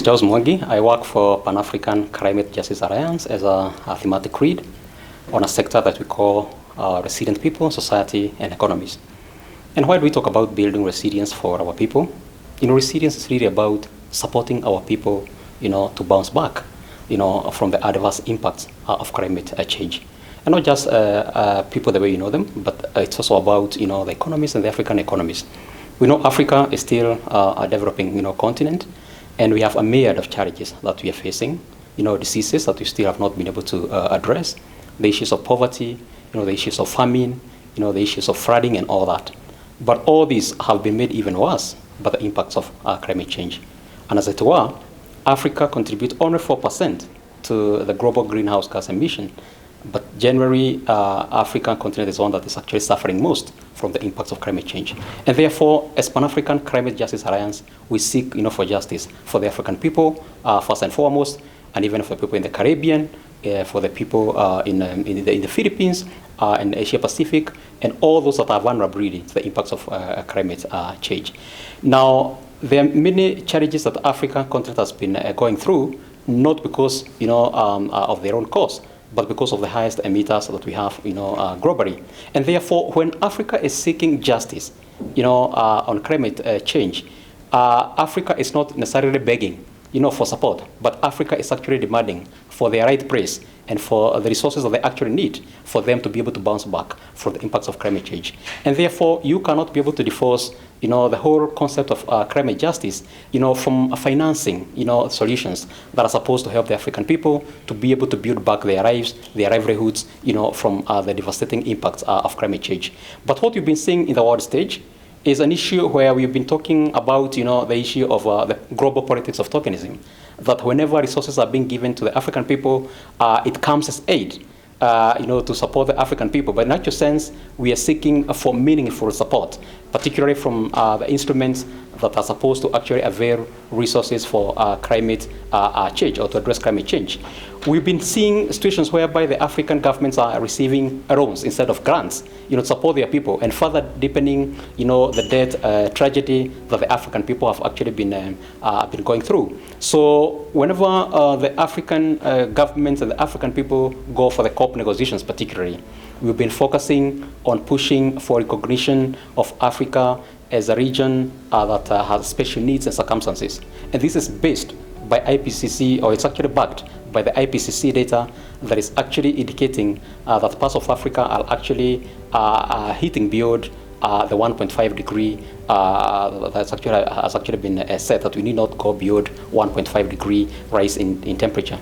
is Mwangi. I work for Pan-African Climate Justice Alliance as a thematic lead on a sector that we call resilient people, society, and economies. And why do we talk about building resilience for our people? Resilience is really about supporting our people, to bounce back, from the adverse impacts of climate change. And not just people the way you know them, but it's also about, the economies and the African economies. We know Africa is still a developing, continent, and we have a myriad of challenges that we are facing, diseases that we still have not been able to address, the issues of poverty, the issues of famine, the issues of flooding and all that. But all these have been made even worse by the impacts of climate change. And as it were, Africa contributes only 4% to the global greenhouse gas emission. But generally, African continent is one that is actually suffering most from the impacts of climate change. And therefore, as Pan-African Climate Justice Alliance, we seek, for justice for the African people, first and foremost, and even for people in the Caribbean, for the people in the Philippines, and Asia Pacific, and all those that are vulnerable to the impacts of climate change. Now, there are many challenges that the African continent has been going through, not because of their own cause, but because of the highest emitters that we have globally. And therefore, when Africa is seeking justice on climate change, Africa is not necessarily begging for support, but Africa is actually demanding for their right place and for the resources that they actually need for them to be able to bounce back from the impacts of climate change. And therefore, you cannot be able to divorce the whole concept of climate justice from financing solutions that are supposed to help the African people to be able to build back their lives, their livelihoods from the devastating impacts of climate change. But what we've been seeing in the world stage is an issue where we've been talking about the issue of the global politics of tokenism, that whenever resources are being given to the African people, it comes as aid to support the African people. But in actual sense, we are seeking for meaningful support, particularly from the instruments that are supposed to actually avail resources for climate change or to address climate change. We've been seeing situations whereby the African governments are receiving loans instead of grants, to support their people, and further deepening, the debt tragedy that the African people have actually been going through. So whenever the African governments and the African people go for the COP negotiations particularly, we've been focusing on pushing for recognition of Africa as a region that has special needs and circumstances. And this is based by IPCC, or it's actually backed by the IPCC data that is actually indicating that parts of Africa are actually hitting beyond the 1.5 degree has actually been said that we need not go beyond 1.5 degree rise in temperature.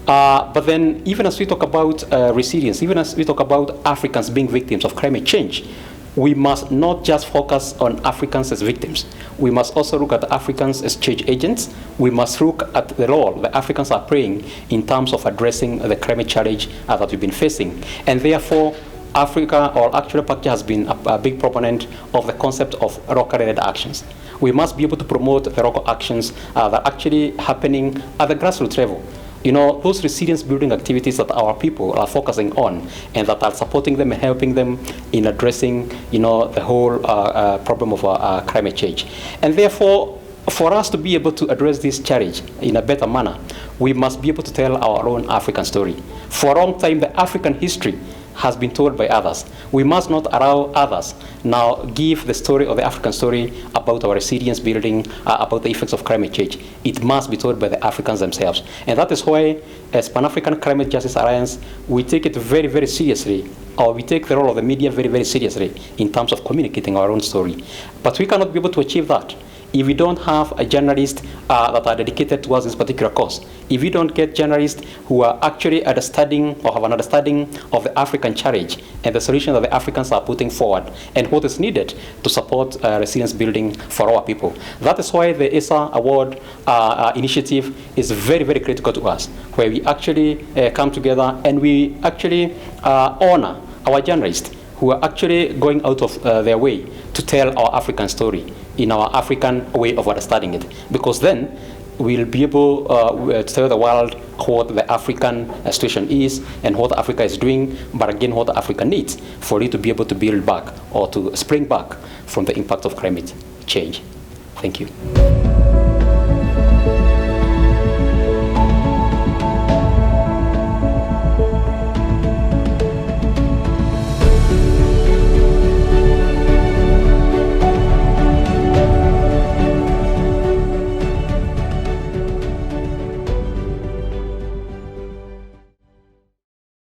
But then even as we talk about resilience, even as we talk about Africans being victims of climate change, we must not just focus on Africans as victims. We must also look at Africans as change agents. We must look at the role the Africans are playing in terms of addressing the climate challenge that we've been facing. And therefore, Africa, or actually PACJA, has been a big proponent of the concept of local-led actions. We must be able to promote the local actions that are actually happening at the grassroots level. Those resilience building activities that our people are focusing on and that are supporting them and helping them in addressing, the whole problem of climate change. And therefore, for us to be able to address this challenge in a better manner, we must be able to tell our own African story. For a long time, the African history has been told by others. We must not allow others now give the story of the African story about our resilience building, about the effects of climate change. It must be told by the Africans themselves. And that is why, as Pan-African Climate Justice Alliance, we take it very, very seriously, or we take the role of the media very, very seriously in terms of communicating our own story. But we cannot be able to achieve that if we don't have a journalist that are dedicated towards this particular cause. If we don't get journalists who are actually understanding or have an understanding of the African challenge and the solution that the Africans are putting forward and what is needed to support resilience building for our people. That is why the ACCER Award initiative is very, very critical to us, where we actually come together and we actually honor our journalists who are actually going out of their way to tell our African story in our African way of understanding it. Because then we'll be able to tell the world what the African situation is and what Africa is doing, but again what Africa needs for it to be able to build back or to spring back from the impact of climate change. Thank you.